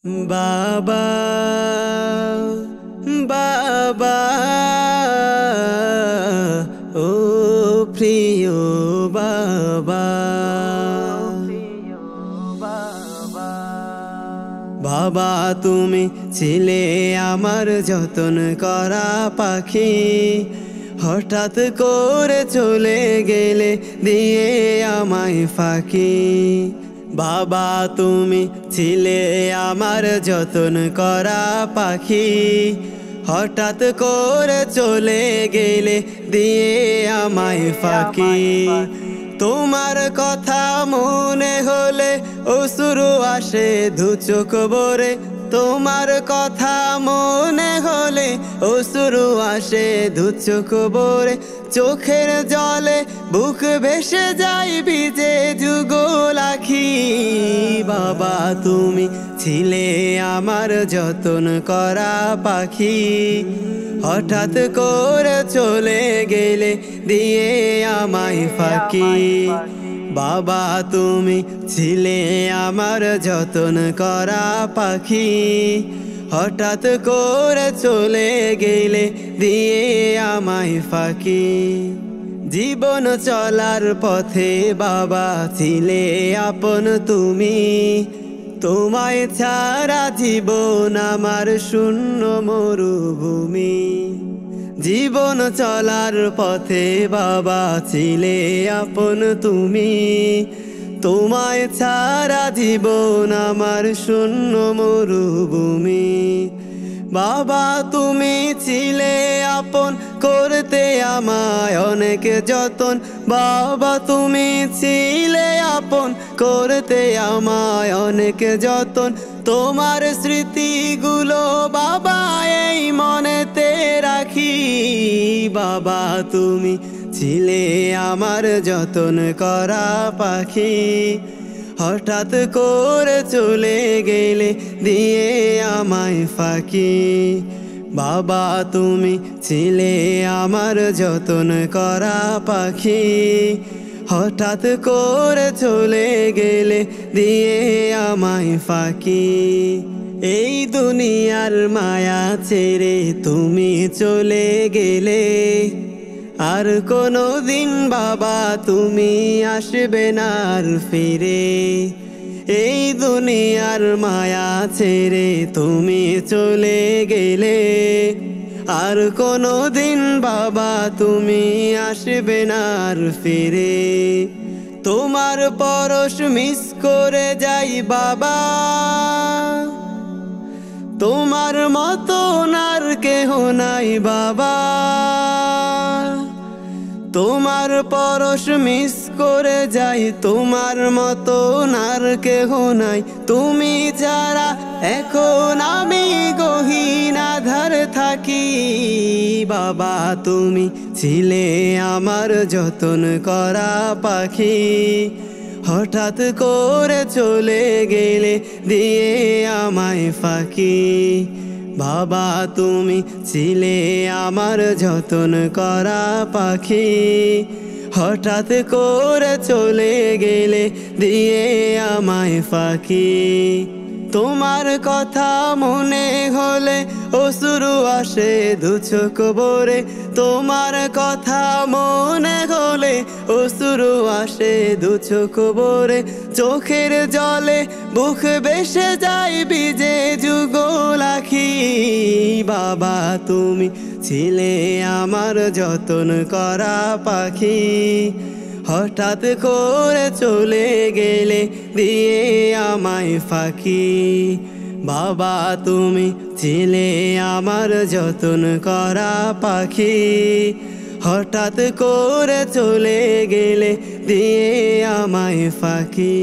বাবা বাবা ও প্রিয় বাবা, বাবা তুমি ছিলে আমার যতন করা পাখি, হঠাৎ করে চলে গেলে দিয়ে আমায় ফাঁকি। বাবা তুমি ছিলে আমার যতন করা পাখি, হঠাৎ করে চলে গেলে দিয়ে আমায় ফাঁকি। তোমার কথা মনে হলে অশ্রু আসে দু চোখ ভরে, তোমার কথা মনে হলে অশ্রু আসে দু চোখ ভরে। চোখের জলে বুক ভেসে যায় ভিজে যুগল আখি। বাবা তুমি ছিলে আমার যতন করা পাখি, হঠাৎ করে চলে গেলে দিয়ে আমায় ফাঁকি। বাবা তুমি ছিলে আমার যতন করা পাখি, হঠাৎ করে চলে গেলে দিয়ে আমায় ফাঁকি। জীবন চলার পথে বাবা ছিলে আপন তুমি, তোমায় ছাড়া জীবন আমার শূন্য মরুভূমি। জীবন চলার পথে বাবা ছিলে আপন তুমি, তোমায় ছাড়া জীবন আমার শূন্য মরুভূমি। বাবা তুমি ছিলে আপন করতে আমায় অনেক যতন, বাবা তুমি ছিলে আপন করতে আমায় অনেক যতন। তোমার স্মৃতিগুলো বাবা এই মনেতে রাখি। বাবা তুমি ছিলে আমার যতন করা পাখি, হঠাৎ করে চলে গেলে দিয়ে আমায় ফাঁকি। বাবা তুমি ছিলে আমার যতন করা পাখি, হঠাৎ করে চলে গেলে দিয়ে আমায় ফাঁকি। এই দুনিয়ার মায়া ছেড়ে তুমি চলে গেলে, আর কোনো দিন বাবা তুমি আসবে না আর ফিরে। এই দুনিয়ার মায়া ছেড়ে তুমি চলে গেলে, আর কোনো দিন বাবা তুমি আসবে না আর ফিরে। তোমার পরশ মিস করে যাই বাবা, তোমার মতো আর কেহ নাই বাবা। তোমার পরশ মিস করে যাই, তোমার মতো আর কেহ নাই। তুমি যারা এখন আমি গহীন আধার থাকি। বাবা তুমি ছিলে আমার যতন করা পাখি, হঠাৎ করে চলে গেলে দিয়ে আমায় ফাঁকি। বাবা তুমি ছিলে আমার যতন করা পাখি, হঠাৎ করে চলে গেলে দিয়ে আমায় ফাঁকি। তোমার কথা মনে হলে অশ্রু আসে দু চোখ ভরে, তোমার কথা মনে হলে অশ্রু আসে দু চোখ ভরে। চোখের জলে বুক ভেসে যায় ভিজে যুগল আখি। বাবা তুমি ছিলে আমার যতন করা পাখি, হঠাৎ করে চলে গেলে দিয়ে আমায় ফাঁকি। বাবা তুমি ছিলে আমার যতন করা পাখি, হঠাৎ করে চলে গেলে দিয়ে আমায় ফাঁকি।